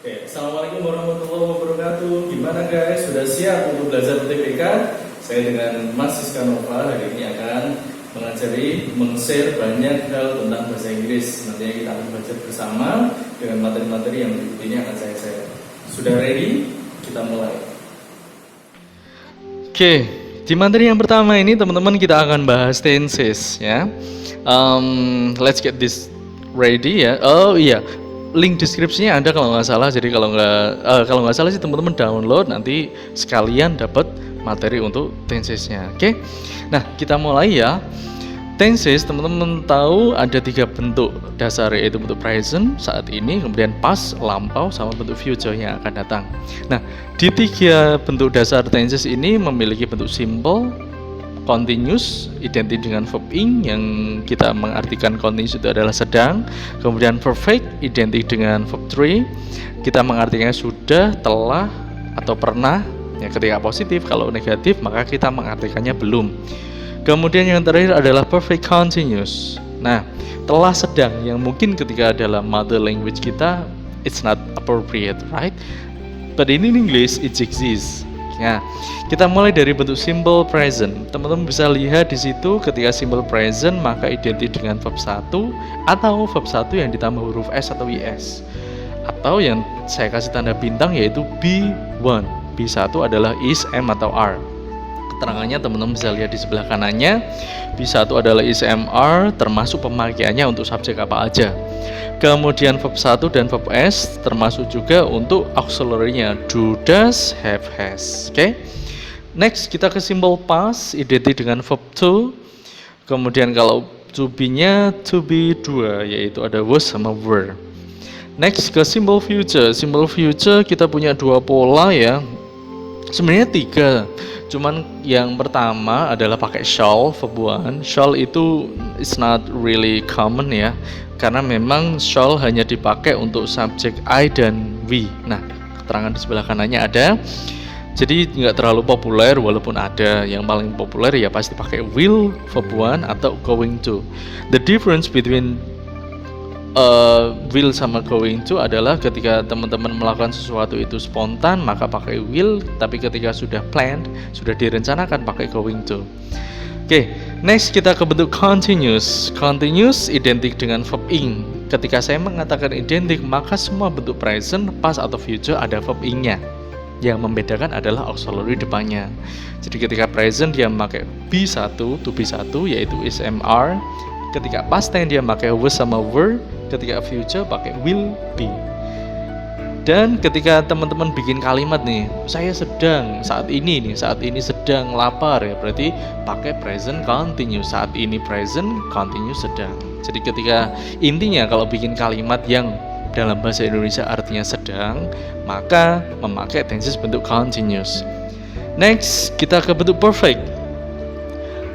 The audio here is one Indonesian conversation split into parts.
Oke, Assalamualaikum warahmatullahi wabarakatuh. Gimana guys? Sudah siap untuk belajar UTBK? Saya dengan Mas Siska Nova hari ini akan meng-share banyak hal tentang bahasa Inggris. Nantinya kita akan belajar bersama dengan materi-materi yang berikut ini akan saya share. Sudah ready? Kita mulai. Oke, di materi yang pertama ini teman-teman kita akan bahas tenses ya. Let's get this ready ya. Oh iya, link deskripsinya ada kalau nggak salah. Jadi kalau nggak salah sih teman-teman download, nanti sekalian dapat materi untuk tensesnya. Oke, nah kita mulai ya. Tenses teman-teman tahu ada 3 bentuk dasar, yaitu bentuk present saat ini, kemudian past lampau, sama bentuk future yang akan datang. Nah di 3 bentuk dasar tenses ini memiliki bentuk simple, continuous identik dengan verb ing yang kita mengartikan continuous itu adalah sedang, kemudian perfect identik dengan verb 3 kita mengartikannya sudah, telah, atau pernah ya ketika positif. Kalau negatif maka kita mengartikannya belum. Kemudian yang terakhir adalah perfect continuous. Nah telah sedang yang mungkin ketika dalam mother language kita it's not appropriate, right? But in English it exists. Ya, kita mulai dari bentuk simple present. Teman-teman bisa lihat di situ ketika simple present maka identik dengan verb 1 atau verb 1 yang ditambah huruf s atau is. Atau yang saya kasih tanda bintang yaitu be1. B1 adalah is, am atau are. Keterangannya teman-teman bisa lihat di sebelah kanannya. B1 adalah is, am, are termasuk pemakaiannya untuk subjek apa aja. Kemudian verb 1 dan verb s termasuk juga untuk auxiliary-nya do, does, have, has. Oke. Next kita ke simple past identik dengan verb to. Kemudian kalau to be-nya to be 2 yaitu ada was sama were. Next ke simple future. Simple future kita punya 2 pola ya. Sebenarnya 3. Cuman yang pertama adalah pakai shall, verb 1. Shall itu is not really common ya, karena memang shall hanya dipakai untuk subjek I dan we. Nah, keterangan di sebelah kanannya ada. Jadi nggak terlalu populer, walaupun ada. Yang paling populer ya pasti pakai will, verb 1 atau going to. The difference between will sama going to adalah ketika teman-teman melakukan sesuatu itu spontan maka pakai will, tapi ketika sudah planned, sudah direncanakan pakai going to. Oke, next kita ke bentuk continuous. Continuous identik dengan verb ing. Ketika saya mengatakan identik maka semua bentuk present, past atau future ada verb ing-nya. Yang membedakan adalah auxiliary depannya. Jadi ketika present dia memakai be1, to be1 yaitu is, am, are. Ketika past tense dia pakai was sama were, ketika future pakai will be. Dan ketika teman-teman bikin kalimat nih, saya sedang saat ini sedang lapar ya, berarti pakai present continuous. Saat ini present continuous sedang. Jadi ketika intinya kalau bikin kalimat yang dalam bahasa Indonesia artinya sedang, maka memakai tenses bentuk continuous. Next kita ke bentuk perfect.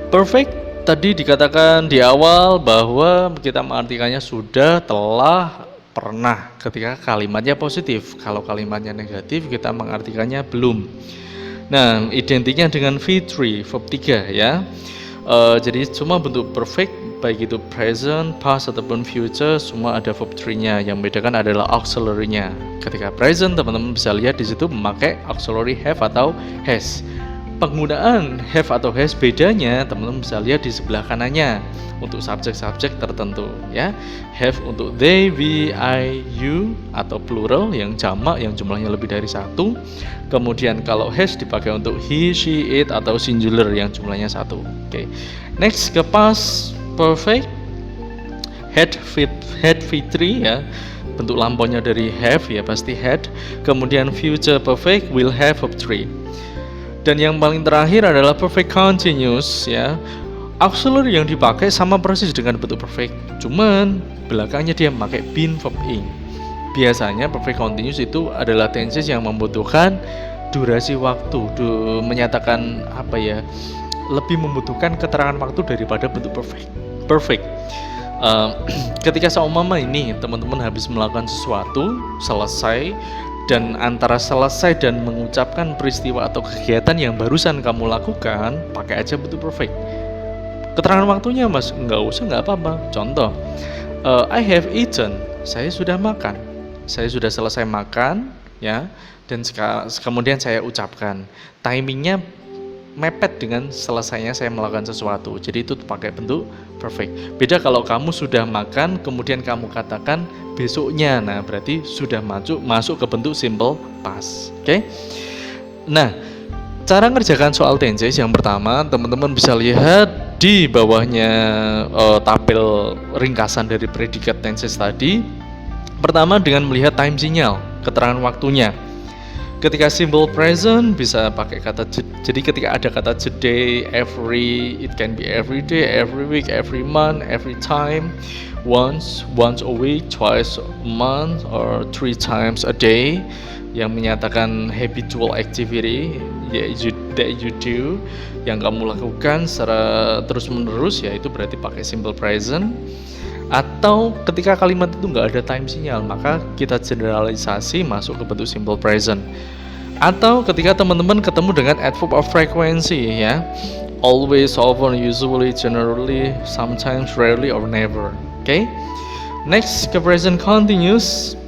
Perfect tadi dikatakan di awal bahwa kita mengartikannya sudah, telah, pernah ketika kalimatnya positif. Kalau kalimatnya negatif kita mengartikannya belum. Nah identiknya dengan V3, verb 3 ya. Jadi semua bentuk perfect baik itu present, past ataupun future semua ada verb 3-nya. Yang membedakan adalah auxiliary-nya. Ketika present teman-teman bisa lihat di situ memakai auxiliary have atau has. Penggunaan have atau has bedanya teman-teman bisa lihat di sebelah kanannya untuk subjek-subjek tertentu ya. Have untuk they, we, I, you atau plural yang jamak yang jumlahnya lebih dari 1. Kemudian kalau has dipakai untuk he, she, it atau singular yang jumlahnya 1. Oke. Next ke past perfect. Had V3 ya. Bentuk lampaunya dari have ya pasti had. Kemudian future perfect will have verb 3. Dan yang paling terakhir adalah perfect continuous ya. Auxiliary yang dipakai sama persis dengan bentuk perfect, cuman belakangnya dia memakai been verb ing. Biasanya perfect continuous itu adalah tenses yang membutuhkan durasi waktu, menyatakan apa ya, lebih membutuhkan keterangan waktu daripada bentuk perfect. Ketika seumpama ini teman-teman habis melakukan sesuatu, selesai, dan antara selesai dan mengucapkan peristiwa atau kegiatan yang barusan kamu lakukan, pakai aja bentuk perfect. Keterangan waktunya nggak usah, nggak apa-apa. Contoh, I have eaten, saya sudah makan. saya sudah selesai makan, ya, dan kemudian saya ucapkan. Timingnya mepet dengan selesainya saya melakukan sesuatu. Jadi itu pakai bentuk perfect. Beda kalau kamu sudah makan kemudian kamu katakan besoknya. Nah, berarti sudah masuk ke bentuk simple past. Oke? Nah, cara ngerjakan soal tenses yang pertama, teman-teman bisa lihat di bawahnya tabel ringkasan dari predikat tenses tadi. Pertama dengan melihat time sinyal, keterangan waktunya. Ketika simple present bisa pakai kata jadi ketika ada kata today, every, it can be every day, every week, every month, every time, once a week, twice a month, or 3 times a day, yang menyatakan habitual activity that you do, yang kamu lakukan secara terus menerus, yaitu berarti pakai simple present. Atau ketika kalimat itu nggak ada time sinyal, maka kita generalisasi masuk ke bentuk simple present. Atau ketika teman-teman ketemu dengan adverb of frequency, ya, always, often, usually, generally, sometimes, rarely, or never. Oke? Next ke present continuous,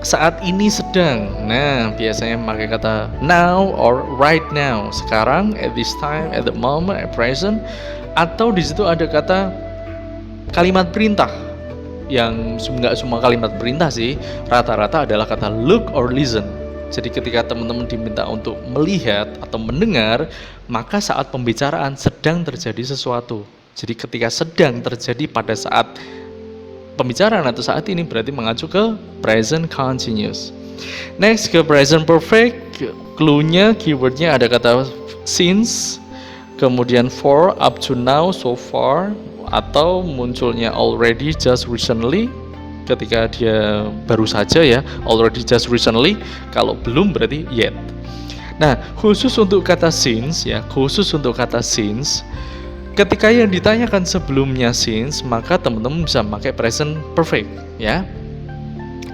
saat ini sedang. Nah, biasanya memakai kata now or right now, sekarang, at this time, at the moment, at present. Atau di situ ada kata kalimat perintah, yang nggak semua kalimat perintah sih, rata-rata adalah kata look or listen. Jadi ketika teman-teman diminta untuk melihat atau mendengar, maka saat pembicaraan sedang terjadi sesuatu. Jadi ketika sedang terjadi pada saat pembicaraan atau saat ini, berarti mengacu ke present continuous. Next ke present perfect, clue-nya, keyword-nya ada kata since, kemudian for, up to now, so far, atau munculnya already, just recently, ketika dia baru saja, ya, already, just recently. Kalau belum berarti yet. Nah, khusus untuk kata since, ya, ketika yang ditanyakan sebelumnya since, maka teman-teman bisa pakai present perfect, ya,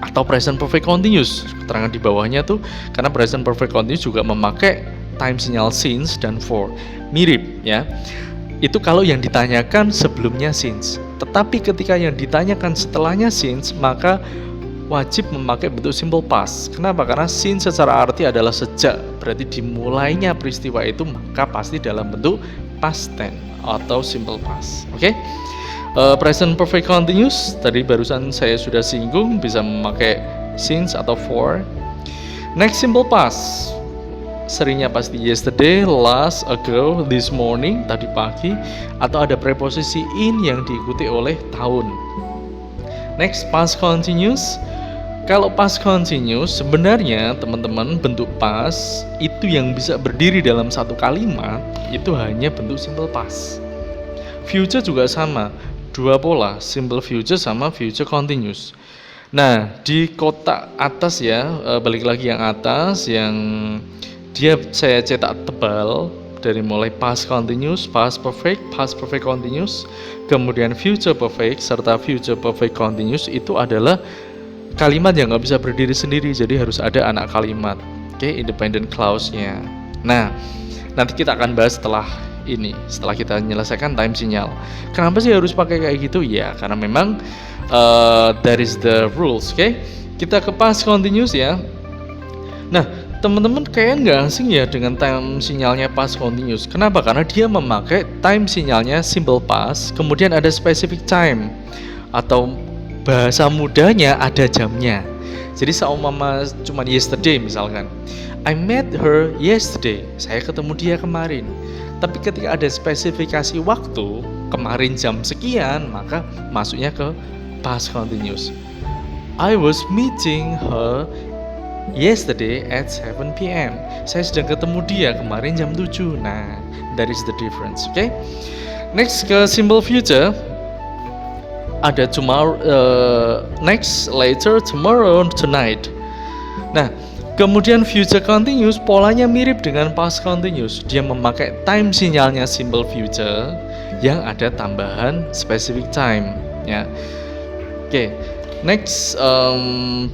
atau present perfect continuous. Keterangan di bawahnya tuh, karena present perfect continuous juga memakai time sinyal since dan for, mirip, ya. Itu kalau yang ditanyakan sebelumnya since. Tetapi ketika yang ditanyakan setelahnya since, maka wajib memakai bentuk simple past. Kenapa? Karena since secara arti adalah sejak, berarti dimulainya peristiwa itu, maka pasti dalam bentuk past tense atau simple past. Oke? Present perfect continuous tadi barusan saya sudah singgung, bisa memakai since atau for. Next, simple past, seringnya pasti yesterday, last, ago, this morning, tadi pagi, atau ada preposisi in yang diikuti oleh tahun. Next, past continuous. Kalau past continuous, sebenarnya teman-teman bentuk past itu yang bisa berdiri dalam satu kalimat itu hanya bentuk simple past. Future juga sama, dua pola, simple future sama future continuous. Nah, di kotak atas, ya, balik lagi yang atas, yang dia saya cetak tebal dari mulai past continuous, past perfect continuous, kemudian future perfect serta future perfect continuous. Itu adalah kalimat yang nggak bisa berdiri sendiri, jadi harus ada anak kalimat, oke, independent clause-nya. Nah, nanti kita akan bahas setelah kita menyelesaikan time sinyal. Kenapa sih harus pakai kayak gitu? Ya, karena memang that is the rules, oke. Kita ke past continuous, ya. Nah, teman-teman kayaknya nggak asing ya dengan time sinyalnya past continuous. Kenapa? Karena dia memakai time sinyalnya simple past, kemudian ada specific time, atau bahasa mudanya ada jamnya. Jadi seumpama cuma yesterday misalkan, I met her yesterday, saya ketemu dia kemarin. Tapi ketika ada spesifikasi waktu, kemarin jam sekian, maka masuknya ke past continuous. I was meeting her yesterday at 7 p.m. Saya sedang ketemu dia kemarin jam 7. Nah, that is the difference, oke? Next ke simple future. Ada tomorrow, next, later, tomorrow, tonight. Nah, kemudian future continuous polanya mirip dengan past continuous. Dia memakai time sinyalnya simple future yang ada tambahan specific time, ya. Oke. Next,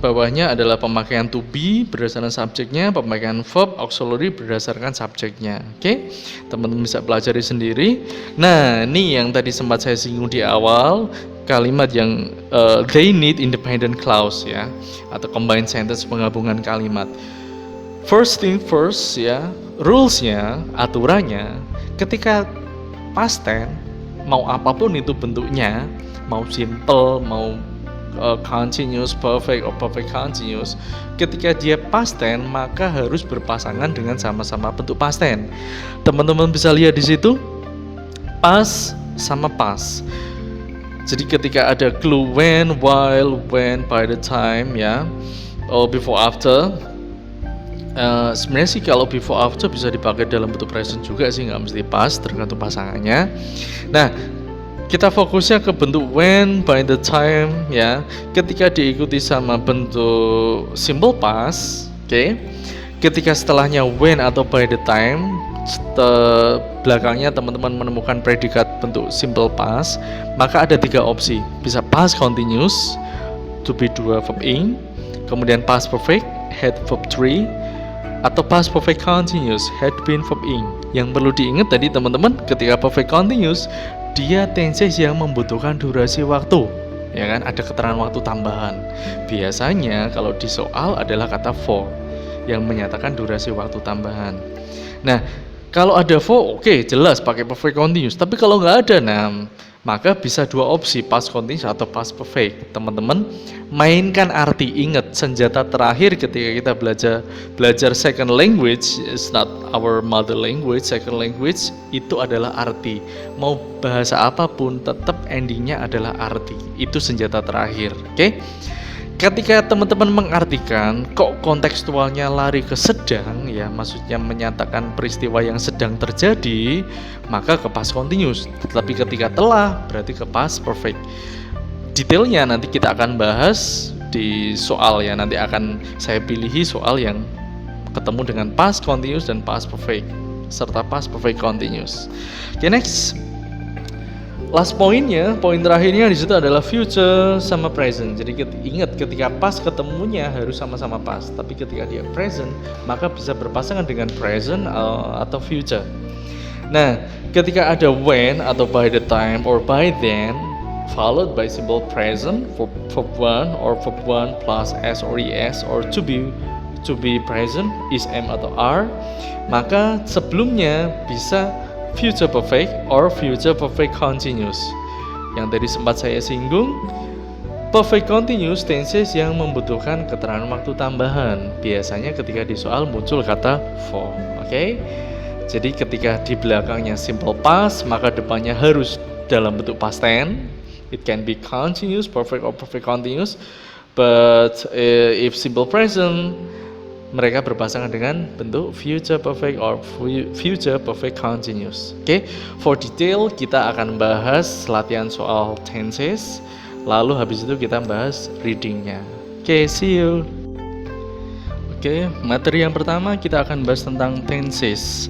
bawahnya adalah pemakaian to be berdasarkan subjeknya, pemakaian verb auxiliary berdasarkan subjeknya. Oke, teman-teman bisa pelajari sendiri. Nah, ini yang tadi sempat saya singgung di awal, kalimat yang they need independent clause ya, atau combined sentence, penggabungan kalimat. First thing first ya, rulesnya, aturannya, ketika past tense, mau apapun itu bentuknya, mau simple, mau continuous perfect or perfect continuous, ketika dia past tense maka harus berpasangan dengan sama-sama bentuk past tense. Teman-teman bisa lihat di situ past sama past. Jadi ketika ada clue when, while, when, by the time ya, or before, after. Sebenarnya sih kalau before after bisa dipakai dalam bentuk present juga sih, nggak mesti past, tergantung pasangannya. Nah, kita fokusnya ke bentuk when, by the time ya. Ketika diikuti sama bentuk simple past, oke. Ketika setelahnya when atau by the time, belakangnya teman-teman menemukan predikat bentuk simple past, maka ada 3 opsi. Bisa past continuous, to be 2 verb ing, kemudian past perfect, had verb 3, atau past perfect continuous, had been verb ing. Yang perlu diingat tadi teman-teman, ketika perfect continuous dia tenses yang membutuhkan durasi waktu, ya kan, ada keterangan waktu tambahan. Biasanya kalau di soal adalah kata for yang menyatakan durasi waktu tambahan. Nah, kalau ada for, oke, jelas pakai perfect continuous. Tapi kalau nggak ada, nah maka bisa 2 opsi, past continuous atau past perfect. Teman-teman mainkan arti. Ingat, senjata terakhir ketika kita belajar second language, is not our mother language, second language, itu adalah arti. Mau bahasa apapun tetap endingnya adalah arti. Itu senjata terakhir, oke? Ketika teman-teman mengartikan kok kontekstualnya lari ke sedang ya, maksudnya menyatakan peristiwa yang sedang terjadi, maka ke past continuous. Tetapi ketika telah berarti ke past perfect. Detailnya nanti kita akan bahas di soal ya, nanti akan saya pilihi soal yang ketemu dengan past continuous dan past perfect serta past perfect continuous. Oke, next. Last poinnya, poin terakhirnya di situ adalah future sama present. Jadi ingat, ketika past ketemunya harus sama-sama past, tapi ketika dia present maka bisa berpasangan dengan present atau future. Nah, ketika ada when atau by the time or by then followed by simple present, verb 1 or verb 1 plus s or es or to be present is am atau are, maka sebelumnya bisa future perfect or future perfect continuous. Yang tadi sempat saya singgung, perfect continuous tenses yang membutuhkan keterangan waktu tambahan. Biasanya ketika di soal muncul kata for, oke? Jadi ketika di belakangnya simple past, maka depannya harus dalam bentuk past tense. It can be continuous, perfect or perfect continuous. But if simple present, mereka berpasangan dengan bentuk future perfect or future perfect continuous. Oke, for detail kita akan bahas latihan soal tenses, lalu habis itu kita bahas readingnya. Oke, see you. Oke, materi yang pertama kita akan bahas tentang tenses.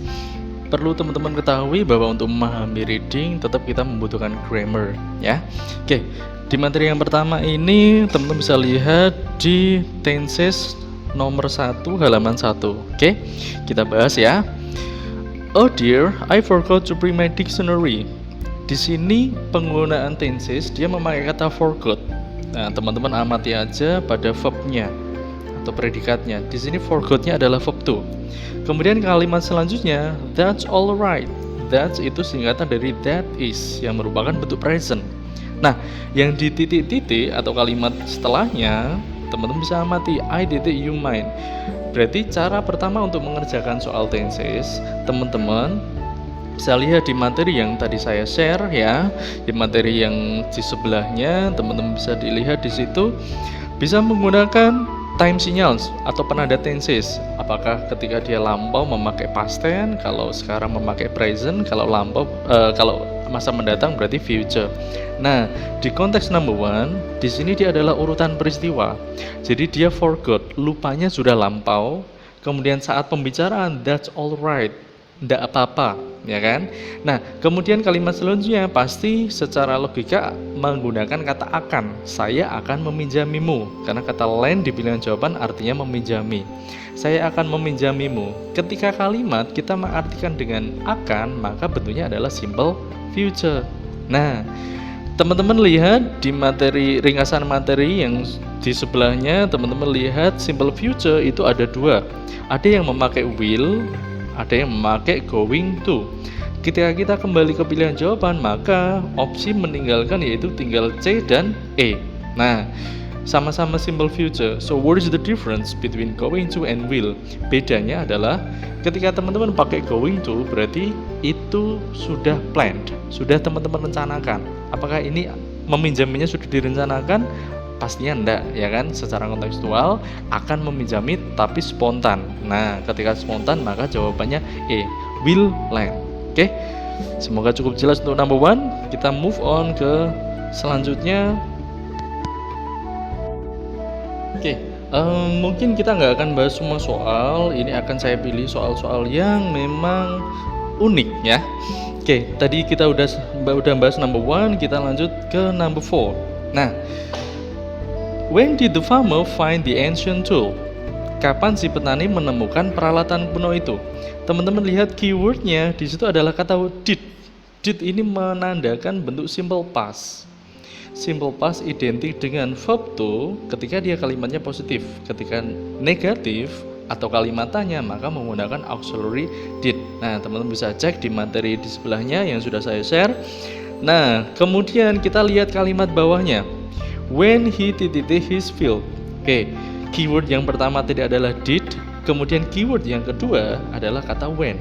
Perlu teman-teman ketahui bahwa untuk memahami reading tetap kita membutuhkan grammar ya. Oke, di materi yang pertama ini teman-teman bisa lihat di tenses nomor 1 halaman 1. Oke, kita bahas ya. Oh dear, I forgot to bring my dictionary. Di sini penggunaan tenses dia memakai kata forgot. Nah, teman-teman amati aja pada verbnya atau predikatnya. Di sini forgotnya adalah verb to. Kemudian kalimat selanjutnya, that's all right. That itu singkatan dari that is yang merupakan bentuk present. Nah, yang di titik-titik atau kalimat setelahnya teman-teman bisa amati I titik you mine. Berarti cara pertama untuk mengerjakan soal tenses, teman-teman bisa lihat di materi yang tadi saya share ya, di materi yang di sebelahnya teman-teman bisa dilihat di situ bisa menggunakan time signals atau penanda tenses. Apakah ketika dia lampau memakai past tense, kalau sekarang memakai present, kalau lampau kalau masa mendatang berarti future. Nah, di konteks number 1, di sini dia adalah urutan peristiwa. Jadi dia forgot, lupanya sudah lampau. Kemudian saat pembicaraan, that's all right, tidak apa-apa, ya kan? Nah, kemudian kalimat selanjutnya pasti secara logika menggunakan kata akan. Saya akan meminjamimu, karena kata lend di pilihan jawaban artinya meminjami. Saya akan meminjamimu. Ketika kalimat kita mengartikan dengan akan, maka bentuknya adalah simple future. Nah, Teman-teman lihat di materi ringkasan materi yang di sebelahnya, teman-teman lihat simple future itu ada dua. Ada yang memakai will, ada yang memakai going to. Ketika kita kembali ke pilihan jawaban, maka opsi meninggalkan yaitu tinggal C dan E. Nah, sama-sama simple future. So what is the difference between going to and will? Bedanya adalah ketika teman-teman pakai going to, berarti itu sudah planned, sudah teman-teman rencanakan. Apakah ini meminjaminya sudah direncanakan? Pastinya enggak, ya kan? Secara kontekstual akan meminjami tapi spontan. Nah, ketika spontan maka jawabannya E, will lend. Oke, semoga cukup jelas untuk number one. Kita move on ke selanjutnya. Oke, mungkin kita nggak akan bahas semua soal. Ini akan saya pilih soal-soal yang memang unik ya. Oke, tadi kita udah bahas number one, kita lanjut ke number four. Nah, when did the farmer find the ancient tool? Kapan si petani menemukan peralatan kuno itu? Teman-teman lihat keywordnya di situ adalah kata did. Did ini menandakan bentuk simple past. Simple past identik dengan verb to ketika dia kalimatnya positif. Ketika negatif atau kalimat tanya maka menggunakan auxiliary did. Nah, teman-teman bisa cek di materi di sebelahnya yang sudah saya share. Nah, kemudian kita lihat kalimat bawahnya. When he did his field. Oke, keyword yang pertama tidak adalah did, kemudian keyword yang kedua adalah kata when.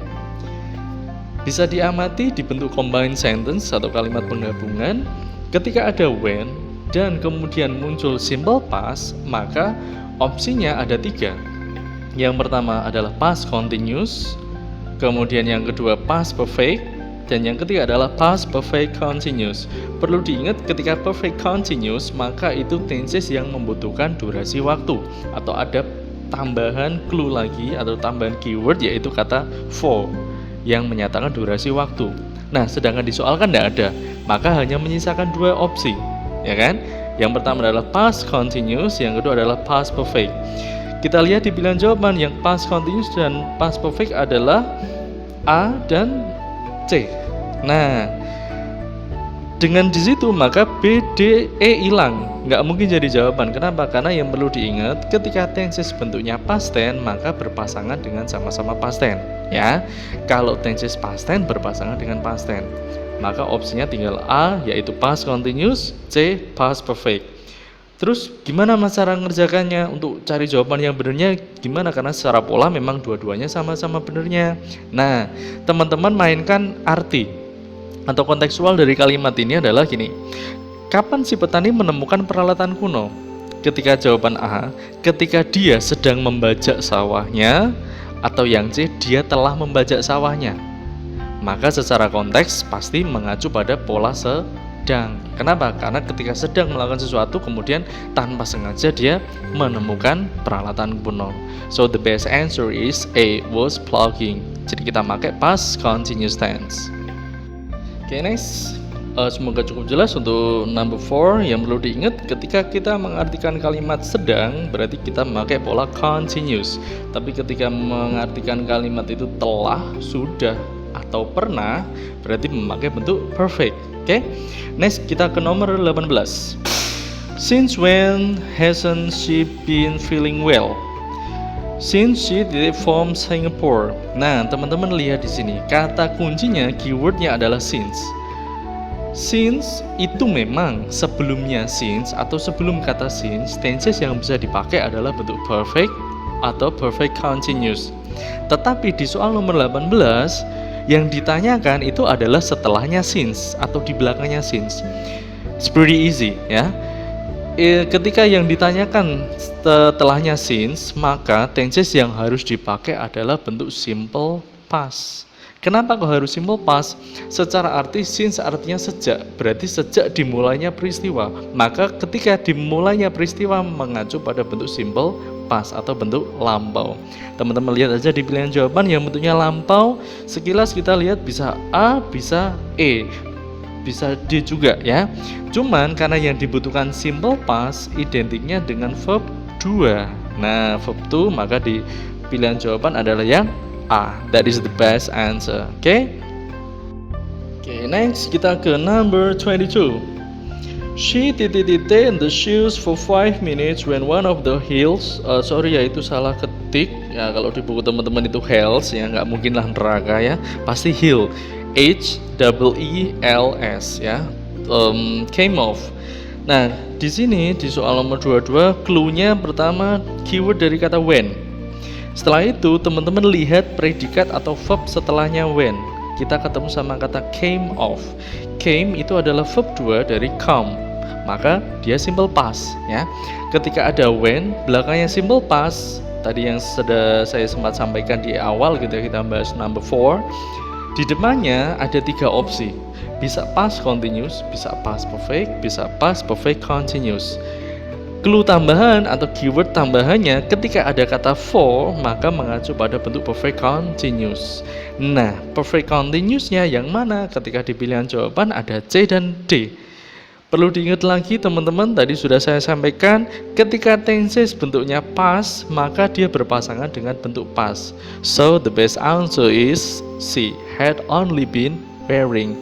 Bisa diamati di bentuk combined sentence atau kalimat penggabungan. Ketika ada when dan kemudian muncul simple past, maka opsinya ada tiga. Yang pertama adalah past continuous, kemudian yang kedua past perfect, dan yang ketiga adalah past perfect continuous. Perlu diingat ketika perfect continuous maka itu tenses yang membutuhkan durasi waktu, atau ada tambahan clue lagi atau tambahan keyword yaitu kata for yang menyatakan durasi waktu. Nah, sedangkan di soal kan tidak ada, maka hanya menyisakan dua opsi, ya kan? Yang pertama adalah past continuous, yang kedua adalah past perfect. Kita lihat di pilihan jawaban yang past continuous dan past perfect adalah A dan C. Nah, dengan di situ maka B, D, E hilang, nggak mungkin jadi jawaban. Kenapa? Karena yang perlu diingat ketika tenses bentuknya past tense maka berpasangan dengan sama-sama past tense. Ya, kalau tenses past tense berpasangan dengan past tense, maka opsinya tinggal A yaitu past continuous, C past perfect. Terus gimana mas cara ngerjakannya untuk cari jawaban yang benarnya gimana? Karena secara pola memang dua-duanya sama-sama benarnya. Nah, teman-teman mainkan arti atau kontekstual dari kalimat ini adalah gini. Kapan si petani menemukan peralatan kuno? Ketika jawaban A, ketika dia sedang membajak sawahnya, atau yang C, dia telah membajak sawahnya. Maka secara konteks pasti mengacu pada pola sedang. Kenapa? Karena ketika sedang melakukan sesuatu kemudian tanpa sengaja dia menemukan peralatan kuno. So the best answer is A, was plugging. Jadi kita pakai past continuous tense. Oke, next. Semoga cukup jelas untuk number 4. Yang perlu diingat ketika kita mengartikan kalimat sedang berarti kita memakai pola continuous. Tapi ketika mengartikan kalimat itu telah, sudah, atau pernah berarti memakai bentuk perfect. Oke, next kita ke nomor 18. Since when hasn't she been feeling well? Since she did from Singapore. Nah, teman-teman lihat di sini kata kuncinya, keywordnya adalah since. Since itu memang sebelumnya since atau sebelum kata since, tenses yang bisa dipakai adalah bentuk perfect atau perfect continuous. Tetapi di soal nomor 18 yang ditanyakan itu adalah setelahnya since atau di belakangnya since. It's pretty easy ya. Ketika yang ditanyakan setelahnya since, maka tenses yang harus dipakai adalah bentuk simple past. Kenapa kok harus simple past? Secara arti since artinya sejak, berarti sejak dimulainya peristiwa. Maka ketika dimulainya peristiwa mengacu pada bentuk simple past atau bentuk lampau. Teman-teman lihat aja di pilihan jawaban yang bentuknya lampau. Sekilas kita lihat bisa A, bisa E, bisa D juga ya. Cuman karena yang dibutuhkan simple past identiknya dengan verb 2. Nah, verb 2 maka di pilihan jawaban adalah yang A. That is the best answer. Oke, next kita ke number 22. She in the shoes for 5 minutes when one of the heels. Sorry ya, itu salah ketik ya. Kalau di buku teman-teman itu heels ya, nggak mungkin lah neraka ya, pasti heel, H-E-E-L-S ya. Came off. Nah, di sini di soal nomor 22, clue-nya pertama keyword dari kata when. Setelah itu teman-teman lihat predikat atau verb setelahnya when. Kita ketemu sama kata came off. Came itu adalah verb 2 dari come, maka dia simple past ya. Ketika ada when, belakangnya simple past. Tadi yang sudah saya sempat sampaikan di awal gitu ya, kita bahas number 4. Di depannya ada 3 opsi. Bisa past continuous, bisa past perfect, bisa past perfect continuous. Clue tambahan atau keyword tambahannya ketika ada kata for, maka mengacu pada bentuk perfect continuous. Nah, perfect continuousnya yang mana? Ketika di pilihan jawaban ada C dan D. Perlu diingat lagi teman-teman, tadi sudah saya sampaikan, ketika tenses bentuknya past, maka dia berpasangan dengan bentuk past. So, the best answer is C, had only been wearing.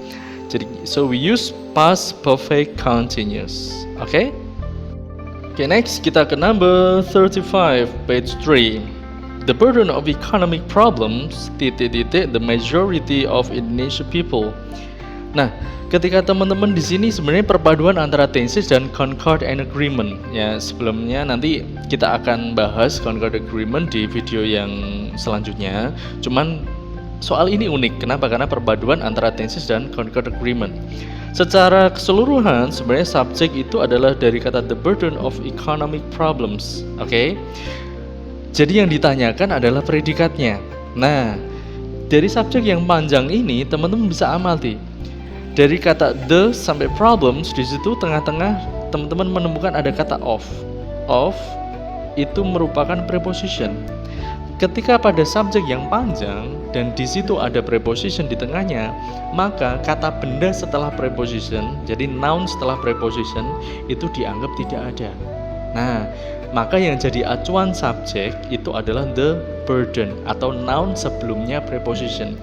Jadi, so we use past perfect continuous. Oke? Okay, next kita ke number 35, page 3. The burden of economic problems, the majority of Indonesian people. Nah, ketika teman-teman di sini sebenarnya perpaduan antara tenses dan Concord and Agreement. Ya, sebelumnya nanti kita akan bahas Concord Agreement di video yang selanjutnya. Cuman soal ini unik, kenapa? Karena perpaduan antara tenses dan Concord Agreement. Secara keseluruhan sebenarnya subjek itu adalah dari kata the burden of economic problems. Oke? Jadi yang ditanyakan adalah predikatnya. Nah, dari subjek yang panjang ini teman-teman bisa amati. Dari kata the sampai problems, di situ tengah-tengah teman-teman menemukan ada kata of. Of itu merupakan preposition. Ketika pada subjek yang panjang dan di situ ada preposition di tengahnya, maka kata benda setelah preposition, jadi noun setelah preposition itu dianggap tidak ada. Nah, maka yang jadi acuan subjek itu adalah the burden atau noun sebelumnya preposition.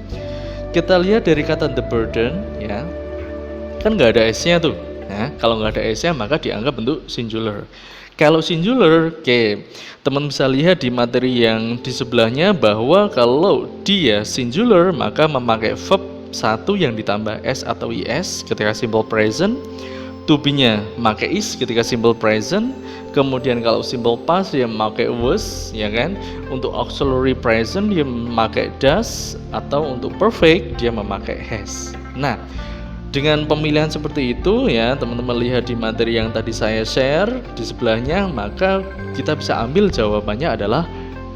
Kita lihat dari kata the burden ya, kan nggak ada s-nya tuh. Nah, kalau nggak ada s-nya maka dianggap bentuk singular. Kalau singular, oke, teman bisa lihat di materi yang di sebelahnya bahwa kalau dia singular maka memakai verb 1 yang ditambah s atau is ketika simple present, to be-nya memakai is ketika simple present, kemudian kalau simple past dia memakai was, ya kan? Untuk auxiliary present dia memakai does, atau untuk perfect dia memakai has. Nah, dengan pemilihan seperti itu ya, teman-teman lihat di materi yang tadi saya share di sebelahnya, maka kita bisa ambil jawabannya adalah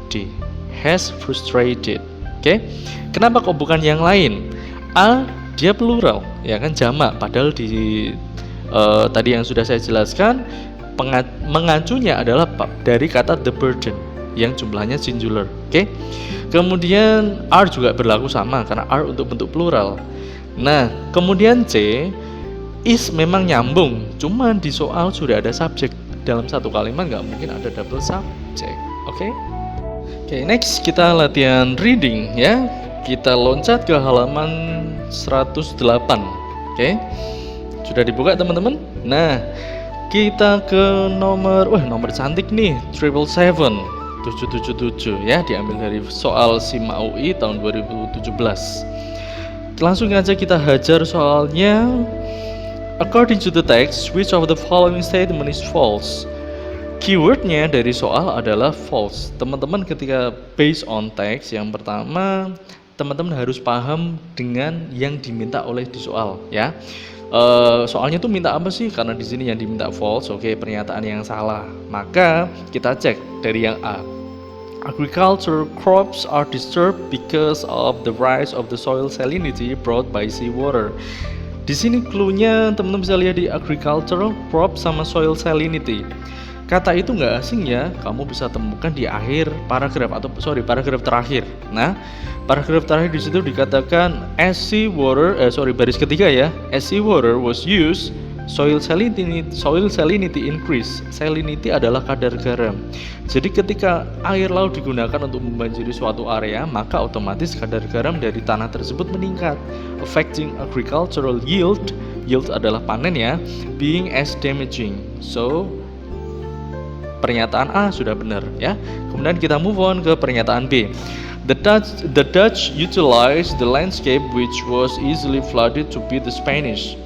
D, has frustrated. Oke, kenapa kok bukan yang lain? A, dia plural, ya kan, jamak, padahal di tadi yang sudah saya jelaskan mengacunya adalah dari kata the burden yang jumlahnya singular. Oke, kemudian R juga berlaku sama karena R untuk bentuk plural. Nah, kemudian C, is memang nyambung, cuman di soal sudah ada subjek. Dalam satu kalimat nggak mungkin ada double subject. Oke? Oke, next kita latihan reading ya. Kita loncat ke halaman 108. Oke? Sudah dibuka teman-teman? Nah, kita ke nomor cantik nih, 777 ya, diambil dari soal SIMA UI tahun 2017. Langsung aja kita hajar soalnya. According to the text, which of the following statement is false? Keywordnya dari soal adalah false. Teman-teman ketika based on text, yang pertama teman-teman harus paham dengan yang diminta oleh di soal ya. Soalnya tuh minta apa sih? Karena di sini yang diminta false, oke, pernyataan yang salah. Maka kita cek dari yang A. Agricultural crops are disturbed because of the rise of the soil salinity brought by seawater. Di sini clue-nya teman-teman bisa lihat di agricultural crops sama soil salinity. Kata itu nggak asing ya, kamu bisa temukan di akhir paragraf paragraf terakhir. Nah, paragraf terakhir di situ dikatakan as seawater, baris ketiga ya, as seawater was used Soil salinity increase. Salinity adalah kadar garam. Jadi ketika air laut digunakan untuk membanjiri suatu area, maka otomatis kadar garam dari tanah tersebut meningkat, affecting agricultural yield. Yield adalah panen ya, being as damaging. So pernyataan A sudah benar ya. Kemudian kita move on ke pernyataan B. The Dutch utilized the landscape which was easily flooded to beat the Spanish.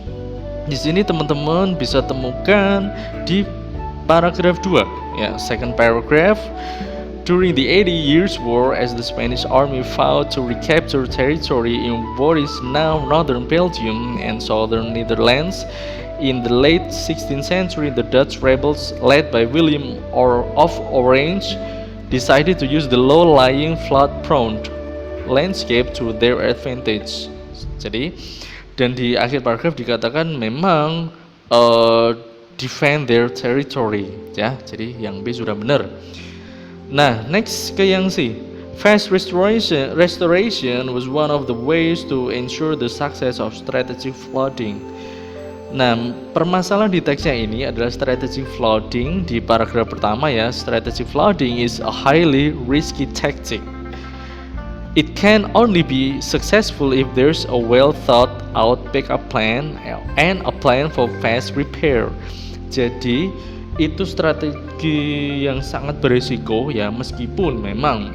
Di sini teman-teman bisa temukan di paragraf 2 ya, second paragraph. During the 80 Years' War, as the Spanish army fought to recapture territory in what is now northern Belgium and southern Netherlands, in the late 16th century, the Dutch rebels, led by William of Orange, decided to use the low-lying, flood-prone landscape to their advantage. Jadi, dan di akhir paragraf dikatakan memang defend their territory, ya. Jadi yang B sudah benar. Nah, next ke yang C. Fast restoration was one of the ways to ensure the success of strategic flooding. Nah, permasalahan di teksnya ini adalah strategic flooding di paragraf pertama ya. Strategic flooding is a highly risky tactic. It can only be successful if there's a well thought out backup plan and a plan for fast repair. Jadi itu strategi yang sangat berisiko ya, meskipun memang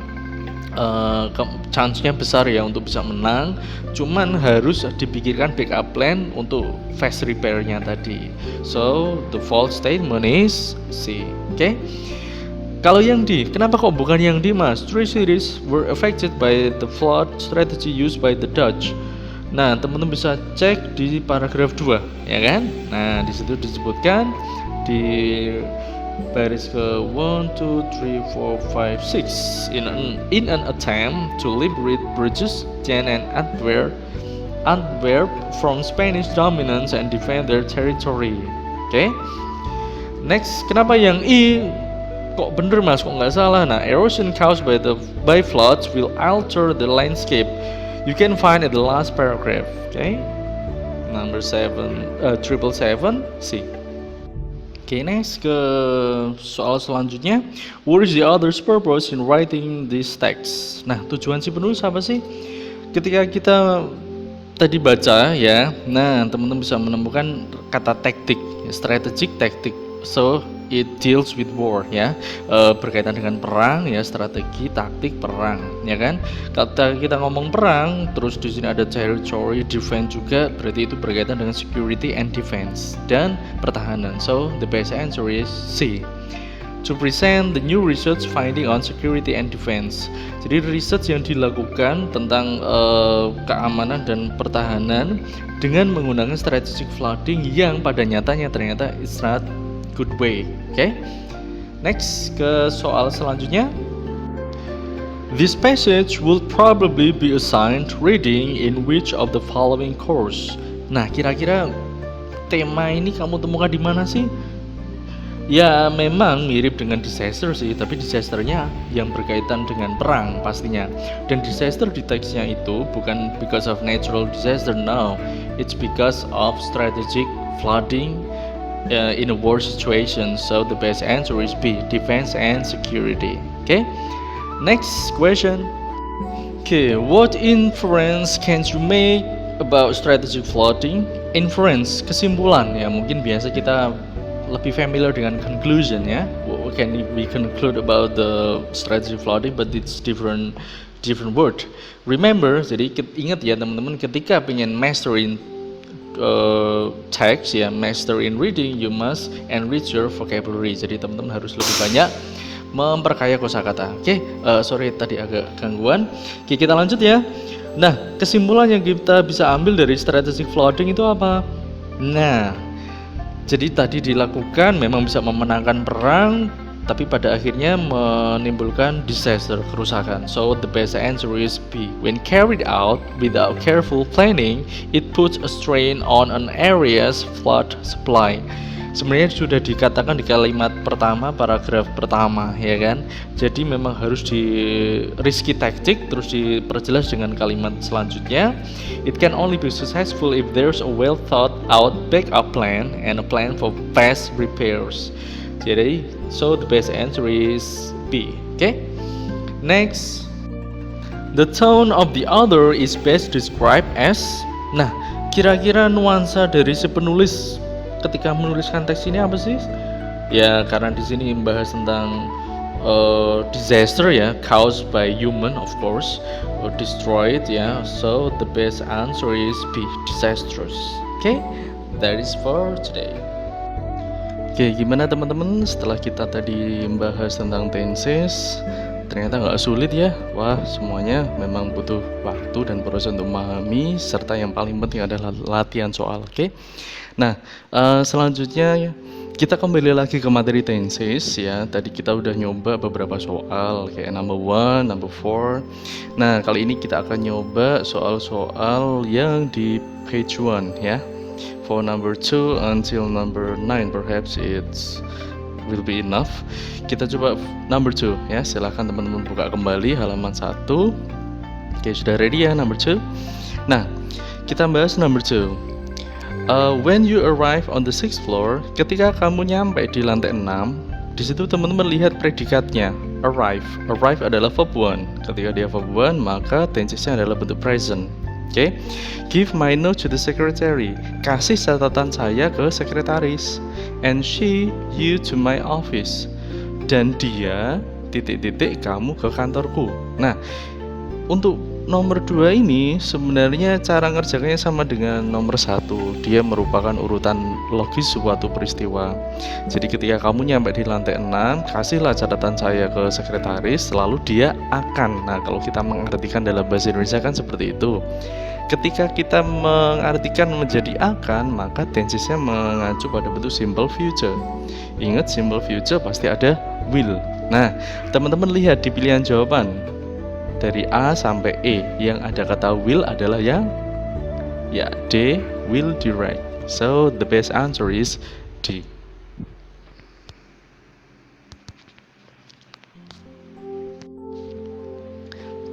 chance-nya besar ya untuk bisa menang, cuman harus dipikirkan backup plan untuk fast repair-nya tadi. So the false statement is C. Okay? Kalau yang D, kenapa kok bukan yang D mas? Three cities were affected by the flood strategy used by the Dutch. Nah, teman-teman bisa cek di paragraf 2, ya kan? Nah, di situ disebutkan di baris ke 1, 2, 3, 4, 5, 6 in an attempt to liberate Bruges, Ghent and Antwerp from Spanish dominance and defend their territory. Oke. Next, kenapa yang I kok bener mas, kok nggak salah? Nah, erosion caused by floods will alter the landscape. You can find at the last paragraph. Okay, number 7, 777 C. Okay, next ke soal selanjutnya. What is the author's purpose in writing this text? Nah, tujuan si penulis apa sih? Ketika kita tadi baca ya, nah teman-teman bisa menemukan kata taktik, strategic tactic. So it deals with war ya, berkaitan dengan perang ya, strategi taktik perang ya kan. Kata kita ngomong perang, terus di sini ada territory defense juga, berarti itu berkaitan dengan security and defense dan pertahanan. So the best answer is C. To present the new research finding on security and defense. Jadi research yang dilakukan tentang keamanan dan pertahanan dengan menggunakan strategic flooding yang pada nyatanya ternyata it's not good way. Okay. Next ke soal selanjutnya. This passage will probably be assigned reading in which of the following course. Nah, kira-kira tema ini kamu temukan di mana sih? Ya, memang mirip dengan disaster sih, tapi disasternya yang berkaitan dengan perang pastinya. Dan disaster di teksnya itu bukan because of natural disaster, no. It's because of strategic flooding in a war situation. So the best answer is B, defense and security. Okay, next question. Okay, what inference can you make about strategic flooding? Inference, kesimpulan ya, mungkin biasa kita lebih familiar dengan conclusion ya. What can we conclude about the strategic flooding, but it's different word. Remember, jadi ingat ya teman-teman, ketika pengen masterin text ya, master in reading, you must enrich your vocabulary. Jadi teman-teman harus lebih banyak memperkaya kosakata. Oke, sorry tadi agak gangguan. Oke, kita lanjut ya. Nah, kesimpulan yang kita bisa ambil dari strategic flooding itu apa? Nah, jadi tadi dilakukan memang bisa memenangkan perang, tapi pada akhirnya menimbulkan disaster, kerusakan. So the best answer is B. When carried out without careful planning, it puts a strain on an area's flood supply. sebenarnya sudah dikatakan di kalimat pertama, paragraf pertama, ya kan. Jadi memang harus di risky tactic, terus diperjelas dengan kalimat selanjutnya. It can only be successful if there's a well thought out backup plan and a plan for past repairs. Jadi, so the best answer is B. Okay. Next, the tone of the author is best described as. Nah, kira-kira nuansa dari si penulis ketika menuliskan teks ini apa sih? Ya, karena di sini membahas tentang disaster ya, caused by human of course, or destroyed ya. So the best answer is B, disastrous. Okay, that is for today. Oke, gimana teman-teman setelah kita tadi membahas tentang tenses? Ternyata nggak sulit ya. Wah, semuanya memang butuh waktu dan proses untuk memahami, serta yang paling penting adalah latihan soal. Oke. Nah, selanjutnya kita kembali lagi ke materi tenses ya. Tadi kita udah nyoba beberapa soal kayak number 1, number 4. Nah, kali ini kita akan nyoba soal-soal yang di page 1 ya. For number 2 until number 9 perhaps it's will be enough. Kita coba number 2 ya. Silahkan teman-teman buka kembali halaman 1. Oke, sudah ready ya number 2. Nah, kita bahas number 2. When you arrive on the 6th floor, ketika kamu nyampe di lantai 6, di situ teman-teman lihat predikatnya arrive. Arrive adalah verb 1. Ketika dia verb 1, maka tensesnya adalah bentuk present. Oke. Give my note to the secretary. Kasih catatan saya ke sekretaris. And she you to my office. Dan dia titik-titik kamu ke kantorku. Nah, untuk nomor 2 ini sebenarnya cara ngerjakannya sama dengan nomor 1. Dia merupakan urutan logis suatu peristiwa. Jadi ketika kamu nyampe di lantai 6, kasihlah catatan saya ke sekretaris, lalu dia akan. Nah, kalau kita mengartikan dalam bahasa Indonesia kan seperti itu. Ketika kita mengartikan menjadi akan, maka tensesnya mengacu pada bentuk simple future. Ingat, simple future pasti ada will. Nah, teman-teman lihat di pilihan jawaban dari A sampai E, yang ada kata will adalah yang ya D, will direct. So the best answer is D.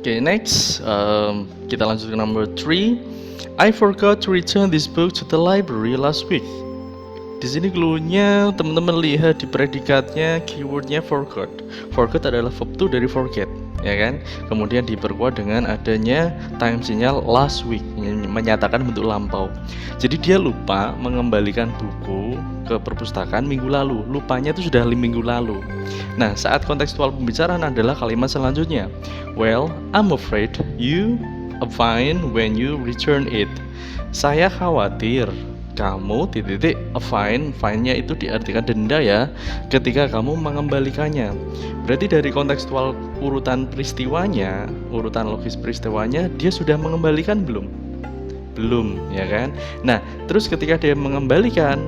Okay, next kita lanjut ke number 3. I forgot to return this book to the library last week. Di sini clue-nya teman-teman lihat di predikatnya keywordnya forgot. Forgot adalah verb 2 dari forget, ya kan? Kemudian diperkuat dengan adanya time sinyal last week yang menyatakan bentuk lampau. Jadi dia lupa mengembalikan buku ke perpustakaan minggu lalu. Lupanya itu sudah minggu lalu. Nah, saat kontekstual pembicaraan adalah kalimat selanjutnya. Well, I'm afraid you a fine when you return it. Saya khawatir kamu titik-titik a fine, fine-nya itu diartikan denda ya, ketika kamu mengembalikannya. Berarti dari kontekstual urutan peristiwanya, urutan logis peristiwanya, dia sudah mengembalikan belum? Belum, ya kan? Nah, terus ketika dia mengembalikan,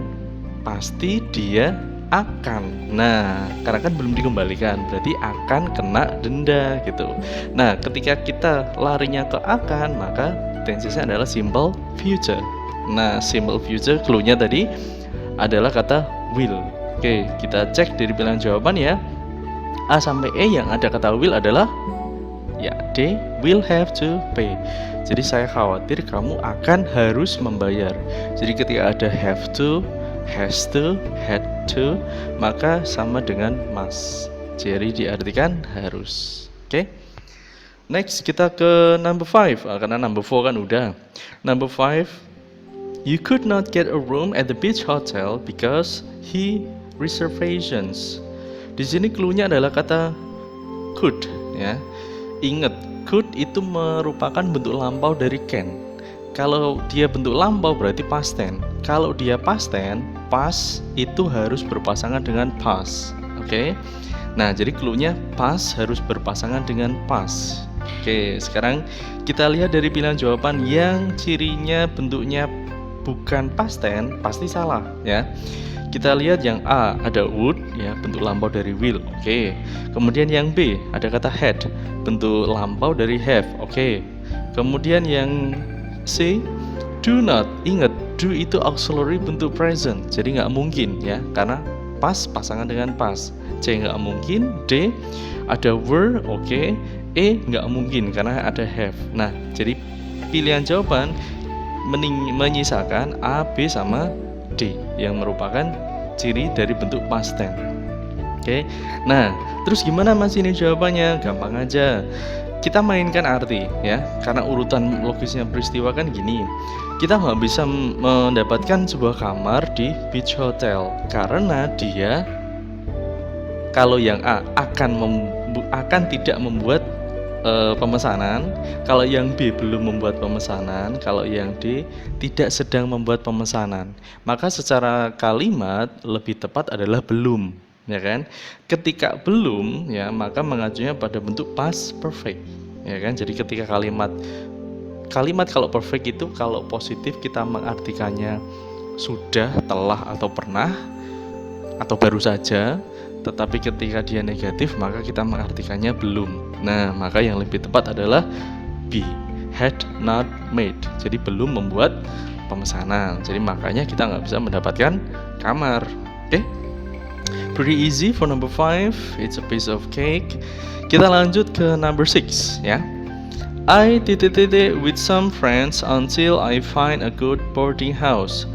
pasti dia akan. Nah, karena kan belum dikembalikan, berarti akan kena denda gitu. Nah, ketika kita larinya ke akan, maka tensesnya adalah simple future. Nah, simple future clue-nya tadi adalah kata will. Oke, kita cek dari pilihan jawaban ya. A sampai E yang ada kata will adalah ya D, will have to pay. Jadi saya khawatir kamu akan harus membayar. Jadi ketika ada have to, has to, had to, maka sama dengan must. Jadi diartikan harus. Oke. Next kita ke number 5. Karena number 4 kan udah. Number 5, you could not get a room at the beach hotel because he reservations. Di sini clue-nya adalah kata could ya. Ingat, could itu merupakan bentuk lampau dari can. Kalau dia bentuk lampau berarti past tense. Kalau dia past tense, past itu harus berpasangan dengan past. Oke. Nah, jadi clue-nya past harus berpasangan dengan past. Oke, sekarang kita lihat dari pilihan jawaban yang cirinya bentuknya bukan past tense, pasti salah ya. Kita lihat yang A ada would ya, bentuk lampau dari will. Oke. Kemudian yang B ada kata had, bentuk lampau dari have. Oke. Kemudian yang C do not, ingat do itu auxiliary bentuk present, jadi nggak mungkin ya, karena past pasangan dengan past. C nggak mungkin, D ada were, oke. E nggak mungkin karena ada have. Nah, jadi pilihan jawaban menyisakan A, B, sama D yang merupakan ciri dari bentuk past tense. Oke. Nah, terus gimana Mas ini jawabannya? Gampang aja. Kita mainkan arti ya, karena urutan logisnya peristiwa kan gini. Kita nggak bisa mendapatkan sebuah kamar di beach hotel karena dia, kalau yang A akan tidak membuat pemesanan, kalau yang B belum membuat pemesanan, kalau yang D tidak sedang membuat pemesanan. Maka secara kalimat lebih tepat adalah belum, ya kan? Ketika belum, ya maka mengacunya pada bentuk past perfect, ya kan? Jadi ketika kalimat kalau perfect itu kalau positif kita mengartikannya sudah, telah, atau pernah, atau baru saja. Tetapi ketika dia negatif maka kita mengartikannya belum. Nah, maka yang lebih tepat adalah B, had not made. Jadi belum membuat pemesanan. Jadi makanya kita nggak bisa mendapatkan kamar. Oke? Pretty easy for number 5. It's a piece of cake. Kita lanjut ke number 6 ya. I with some friends until I find a good boarding house.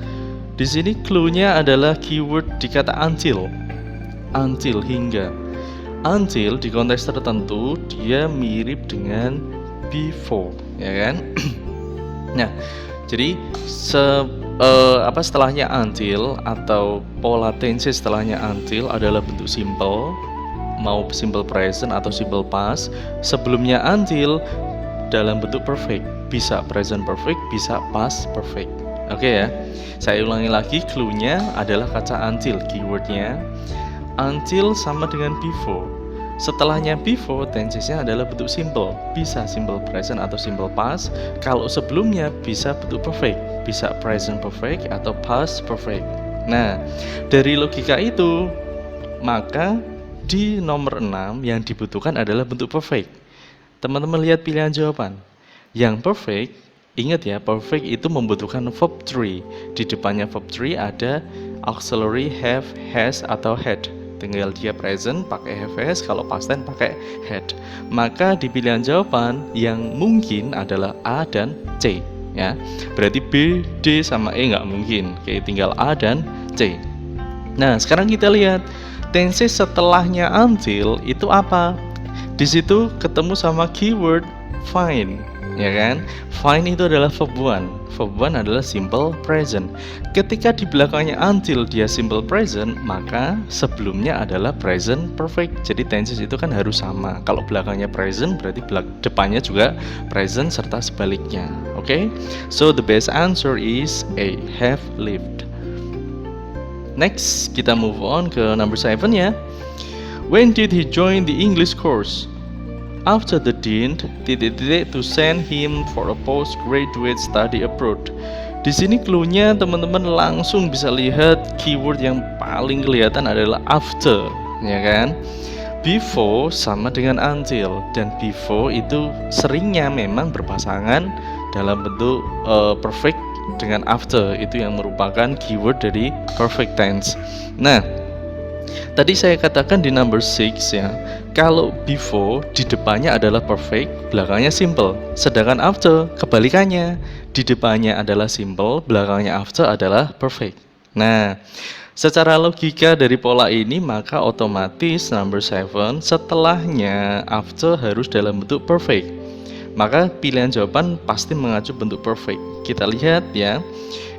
Di sini clue-nya adalah keyword di kata until. Until, hingga. Until di konteks tertentu dia mirip dengan before, ya kan? Nah, jadi setelahnya until atau pola tense setelahnya until adalah bentuk simple, mau simple present atau simple past. Sebelumnya until dalam bentuk perfect, bisa present perfect, bisa past perfect. Oke ya. Saya ulangi lagi, clue-nya adalah kata until, keywordnya. Until sama dengan before. Setelahnya before, tenses-nya adalah bentuk simple, bisa simple present atau simple past. Kalau sebelumnya bisa bentuk perfect, bisa present perfect atau past perfect. Nah, dari logika itu, maka di nomor 6 yang dibutuhkan adalah bentuk perfect. Teman-teman lihat pilihan jawaban. Yang perfect, ingat ya, perfect itu membutuhkan verb 3. Di depannya verb 3 ada auxiliary have, has, atau had. Tinggal dia present pakai have, has, kalau past tense pakai had. Maka di pilihan jawaban yang mungkin adalah A dan C ya. Berarti B, D, sama E nggak mungkin. Oke, tinggal A dan C. Nah, sekarang kita lihat tense setelahnya until itu apa? Di situ ketemu sama keyword find, ya kan? Find itu adalah verb 1. Verb 1 adalah simple present. Ketika di belakangnya until dia simple present, maka sebelumnya adalah present perfect. Jadi tenses itu kan harus sama. Kalau belakangnya present, berarti depannya juga present serta sebaliknya. Oke? So the best answer is A, have lived. Next, kita move on ke number 7 ya. When did he join the English course? After the dean to send him for a postgraduate study abroad. Di sini clue-nya teman-teman langsung bisa lihat keyword yang paling kelihatan adalah after, ya kan? Before sama dengan until, dan before itu seringnya memang berpasangan dalam bentuk perfect dengan after, itu yang merupakan keyword dari perfect tense. Nah, tadi saya katakan di number 6 ya, kalau before di depannya adalah perfect, belakangnya simple. Sedangkan after kebalikannya, di depannya adalah simple, belakangnya after adalah perfect. Nah, secara logika dari pola ini maka otomatis number 7 setelahnya after harus dalam bentuk perfect. Maka pilihan jawaban pasti mengacu bentuk perfect. Kita lihat ya,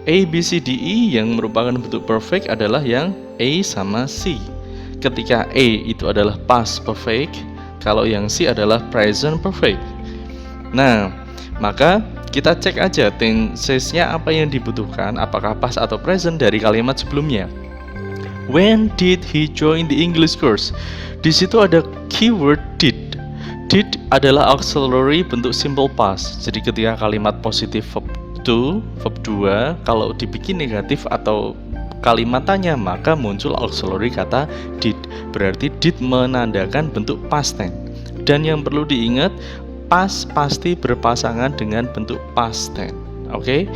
A, B, C, D, E yang merupakan bentuk perfect adalah yang A sama C. Ketika A itu adalah past perfect, kalau yang C adalah present perfect. Nah, maka kita cek aja tensesnya apa yang dibutuhkan, apakah past atau present dari kalimat sebelumnya. When did he join the English course? Di situ ada keyword did. Did adalah auxiliary bentuk simple past. Jadi ketika kalimat positif verb 2, kalau dibikin negatif atau kalimat tanya maka muncul auxiliary kata did. Berarti did menandakan bentuk past tense. Dan yang perlu diingat, past pasti berpasangan dengan bentuk past tense. Oke.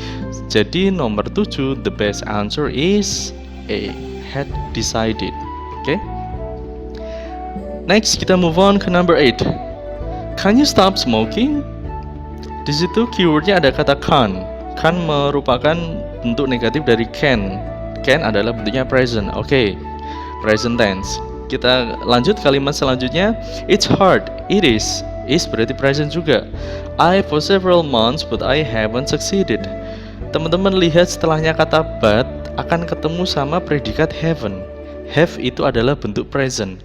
Jadi nomor 7, the best answer is A, had decided. Oke. Next kita move on ke number 8. Can you stop smoking? Di situ keywordnya ada kata can. Can merupakan bentuk negatif dari can. Can adalah bentuknya present. Oke. Present tense. Kita lanjut kalimat selanjutnya. It's hard. It is. Is berarti present juga. I for several months but I haven't succeeded. Teman-teman lihat setelahnya kata but akan ketemu sama predikat haven't. Have itu adalah bentuk present.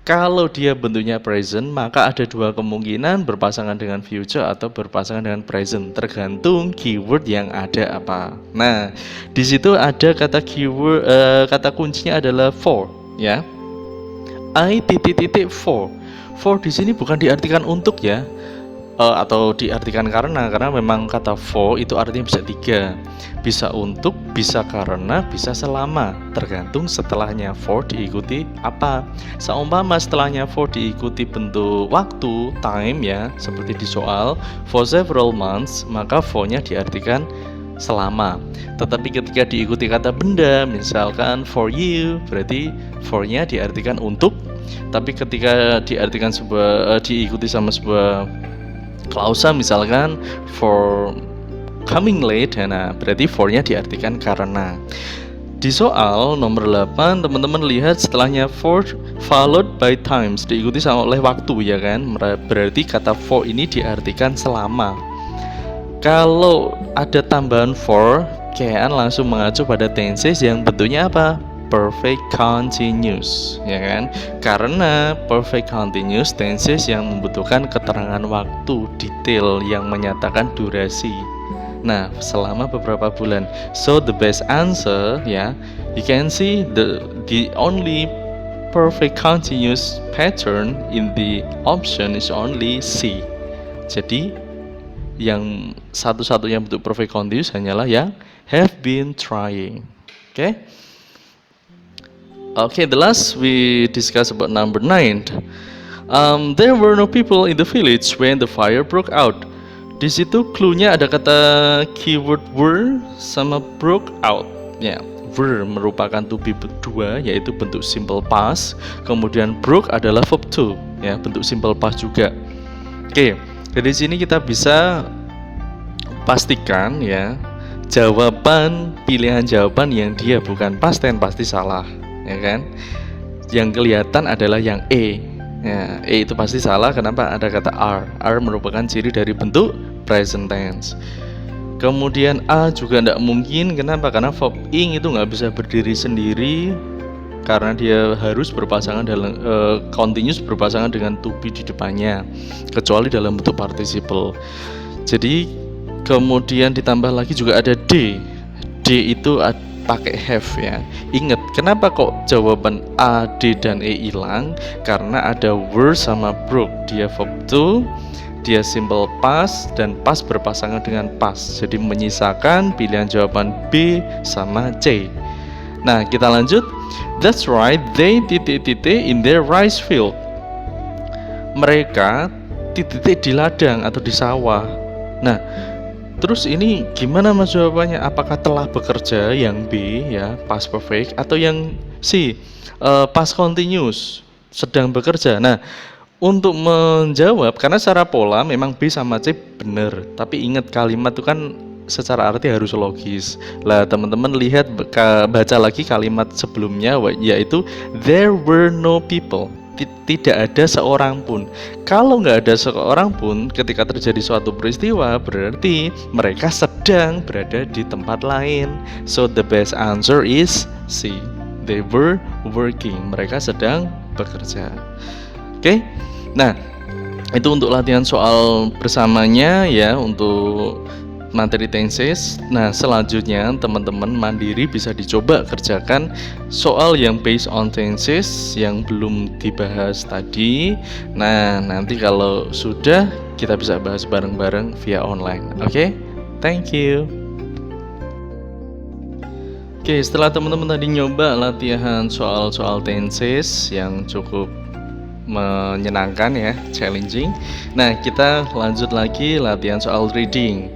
Kalau dia bentuknya present, maka ada dua kemungkinan berpasangan dengan future atau berpasangan dengan present, tergantung keyword yang ada apa. Nah, di situ ada kata keyword, kata kuncinya adalah for, ya. I titik-titik for. For di sini bukan diartikan untuk ya, atau diartikan karena memang kata for itu artinya bisa tiga, bisa untuk, bisa karena, bisa selama, tergantung setelahnya for diikuti apa. Seumpama setelahnya for diikuti bentuk waktu, time ya, seperti di soal for several months, maka for-nya diartikan selama. Tetapi ketika diikuti kata benda, misalkan for you, berarti for-nya diartikan untuk. Tapi ketika diartikan diikuti sama sebuah klausa, misalkan for coming late, nah berarti for-nya diartikan karena. Di soal nomor 8, teman-teman lihat setelahnya for followed by times, diikuti sama oleh waktu ya kan. Berarti kata for ini diartikan selama. Kalau ada tambahan for, kayaknya langsung mengacu pada tenses yang bentuknya apa? Perfect continuous, ya kan? Karena perfect continuous tenses yang membutuhkan keterangan waktu detail yang menyatakan durasi. Nah, selama beberapa bulan. So the best answer, ya, you can see the only perfect continuous pattern in the option is only C. Jadi yang satu-satunya bentuk perfect continuous hanyalah yang have been trying. Oke? Okay, the last we discuss about number 9. There were no people in the village when the fire broke out. Di situ clue-nya ada kata keyword were sama broke out. Ya, were merupakan to be dua, yaitu bentuk simple past. Kemudian broke adalah verb to, ya, bentuk simple past juga. Oke, dari sini kita bisa pastikan ya, pilihan jawaban yang dia bukan past tense pasti salah. Ya kan? Yang kelihatan adalah yang E. Ya, E itu pasti salah. Kenapa? Ada kata are. Are merupakan ciri dari bentuk present tense. Kemudian A juga tidak mungkin. Kenapa? Karena verb ing itu nggak bisa berdiri sendiri, karena dia harus berpasangan dalam continuous berpasangan dengan to be di depannya, kecuali dalam bentuk participle. Jadi kemudian ditambah lagi juga ada D. D itu pakai have ya. Ingat, kenapa kok jawaban A, D, dan E hilang? Karena ada were sama broke. Dia verb to, dia simple past, dan past berpasangan dengan past. Jadi menyisakan pilihan jawaban B sama C. Nah, kita lanjut. That's right, they titik-titik in their rice field. Mereka titik-titik di ladang atau di sawah. Nah, terus ini gimana mas jawabannya? Apakah telah bekerja yang B ya, past perfect, atau yang C, past continuous, sedang bekerja? Nah, untuk menjawab, karena secara pola memang B sama C benar, tapi ingat kalimat itu kan secara arti harus logis. Lah teman-teman lihat, baca lagi kalimat sebelumnya, yaitu there were no people. Tidak ada seorang pun. Kalau nggak ada seorang pun ketika terjadi suatu peristiwa, berarti mereka sedang berada di tempat lain. So the best answer is C. They were working. Mereka sedang bekerja. Oke? Nah, itu untuk latihan soal bersamanya ya, untuk materi tenses. Nah, selanjutnya teman-teman mandiri bisa dicoba kerjakan soal yang based on tenses yang belum dibahas tadi. Nah, nanti kalau sudah, kita bisa bahas bareng-bareng via online. Oke? Thank you. Oke, setelah teman-teman tadi nyoba latihan soal-soal tenses yang cukup menyenangkan ya, challenging. Nah, kita lanjut lagi latihan soal reading.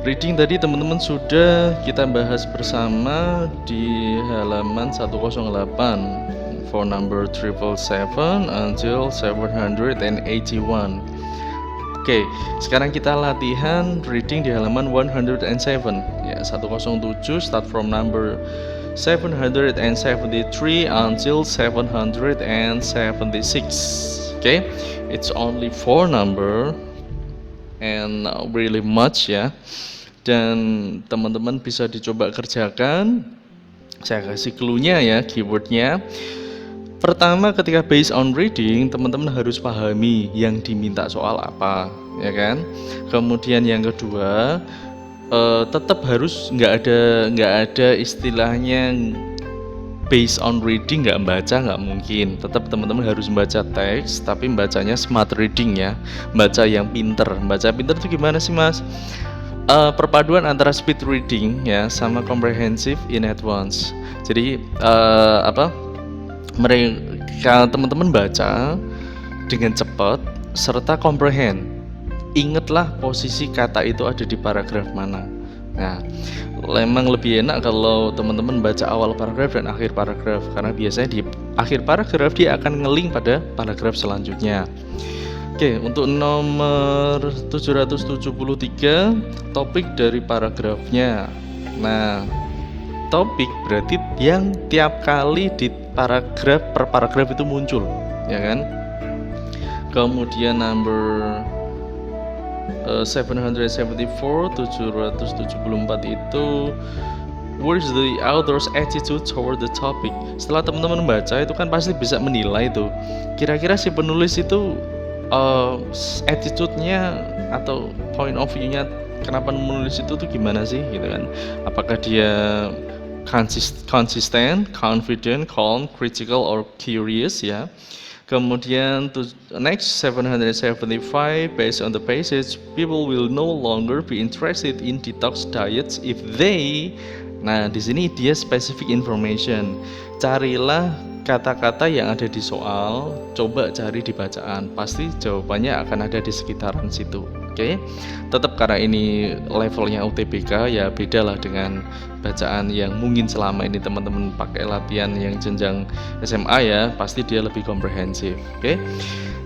Reading tadi teman-teman sudah kita bahas bersama di halaman 108 for number 777 until 781. Oke, sekarang kita latihan reading di halaman 107 ya, 107 start from number 773 until 776. Okay, it's only 4 number and really much ya. Dan teman-teman bisa dicoba kerjakan. Saya kasih clue-nya ya, keywordnya. Pertama, ketika based on reading, teman-teman harus pahami yang diminta soal apa, ya kan? Kemudian yang kedua, tetap harus nggak ada istilahnya based on reading nggak baca, nggak mungkin. Tetap teman-teman harus membaca teks, tapi bacanya smart reading ya, baca yang pinter. Baca pinter itu gimana sih mas? Perpaduan antara speed reading ya sama comprehensive in advance. Jadi mereka teman-teman baca dengan cepat serta comprehend. Ingatlah posisi kata itu ada di paragraf mana. Nah, memang lebih enak kalau teman-teman baca awal paragraf dan akhir paragraf, karena biasanya di akhir paragraf dia akan nge-link pada paragraf selanjutnya. Oke, untuk nomor 773 topik dari paragrafnya. Nah, topik berarti yang tiap kali di paragraf per paragraf itu muncul, ya kan? Kemudian number 774 itu where's the author's attitude toward the topic. Setelah teman-teman baca itu kan pasti bisa menilai tuh, kira-kira si penulis itu attitude-nya atau point of view-nya kenapa menulis itu tuh gimana sih gitu kan. Apakah dia consistent, confident, calm, critical, or curious ya. Kemudian next 775, based on the passage, people will no longer be interested in detox diets if they. Nah, di sini dia specific information. Carilah kata-kata yang ada di soal, coba cari di bacaan. Pasti jawabannya akan ada di sekitaran situ. Oke. Tetap karena ini levelnya UTBK ya, bedalah dengan bacaan yang mungkin selama ini teman-teman pakai latihan yang jenjang SMA ya, pasti dia lebih komprehensif. Oke.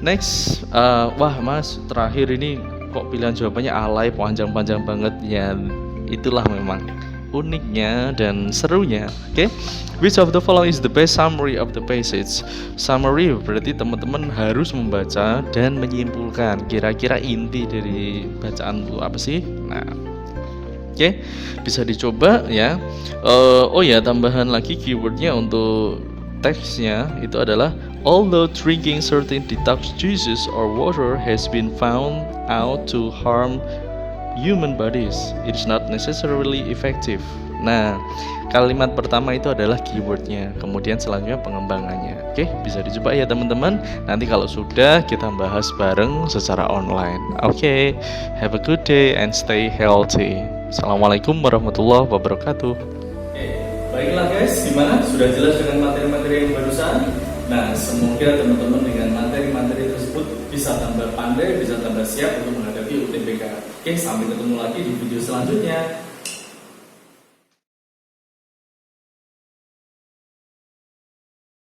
Next, wah mas, terakhir ini kok pilihan jawabannya alay, panjang-panjang banget ya. Itulah memang uniknya dan serunya. Oke. Which of the following is the best summary of the passage? Summary berarti teman-teman harus membaca dan menyimpulkan kira-kira inti dari bacaan itu apa sih. Nah, oke, bisa dicoba ya. Oh ya, tambahan lagi keywordnya untuk teksnya itu adalah although drinking certain detox juices or water has been found out to harm human bodies, it is not necessarily effective. Nah, kalimat pertama itu adalah keywordnya, kemudian selanjutnya pengembangannya. Oke, bisa dicoba ya teman-teman. Nanti kalau sudah kita bahas bareng secara online. Oke, have a good day and stay healthy. Assalamualaikum warahmatullahi wabarakatuh. Baiklah guys, gimana? Sudah jelas dengan materi-materi yang barusan? Nah, semoga teman-teman dengan materi-materi tersebut bisa tambah pandai, bisa tambah siap untuk menghadapi UTBK. Oke, sampai ketemu lagi di video selanjutnya.